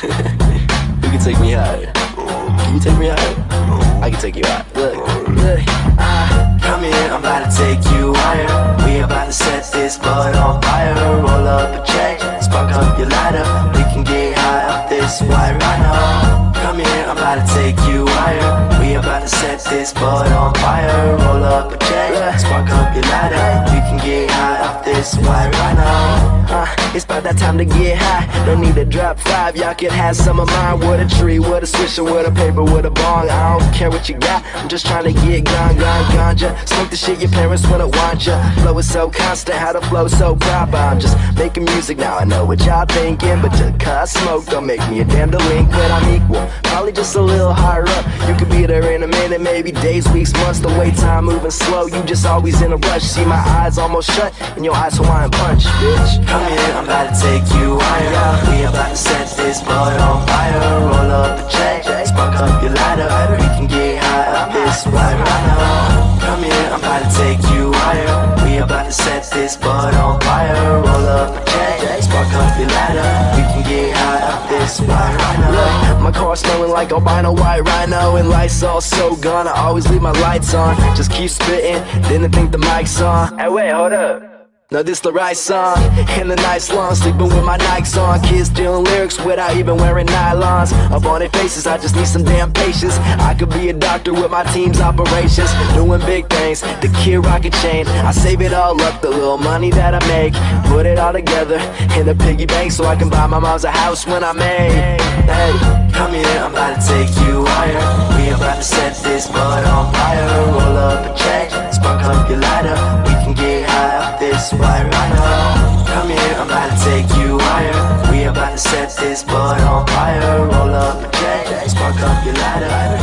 You can take me higher. Can you take me higher? I can take you higher. Look, come here, I'm about to take you higher. We about to set this bud on fire. Roll up a check, spark up your lighter. We can get high up this white rhino. Come here, I'm about to take you higher. We about to set this bud on fire. Roll up a check, spark up your lighter. We can get high up this white rhino. It's about that time to get high. Don't need to drop 5, y'all can have some of mine. With a tree, with a swisher, with a paper, with a bong. I don't care what you got, I'm just trying to get ganja. Smoke the shit your parents wouldn't want ya. Flow is so constant, how the flow so proper. I'm just making music now, I know what y'all thinking. But just cause smoke don't make me a damn delinquent. I'm equal, probably just a little higher up. You could be there in a minute, maybe days, weeks, months. The way time moving slow, you just always in a rush. See my eyes almost shut, and your eyes Hawaiian punch, bitch. Come here, I'm about to take you higher. We about to set this bud on fire. Roll up a check, spark up your lighter. We can get high up this white rhino. Come here, I'm about to take you higher. We about to set this bud on fire. Roll up a check, spark up your lighter. We can get high up this white rhino. Look, my car smelling like albino white rhino. And lights all so gone, I always leave my lights on. Just keep spitting, didn't think the mic's on. Hey, wait, hold up. Now this the right song, and the night's long, sleeping with my Nikes on. Kids stealing lyrics without even wearing nylons. Up on their faces, I just need some damn patience. I could be a doctor with my team's operations, doing big things, the kid rocket chain. I save it all up, the little money that I make, put it all together in a piggy bank so I can buy my mom's a house when I'm made. Hey, come here, I'm about to take you higher. We about to set this bud on fire. Roll up a check, spark up your lighter. We can get high up this white rhino. Come here, I'm about to take you higher. We about to set this bud on fire. Roll up a check, spark up your lighter.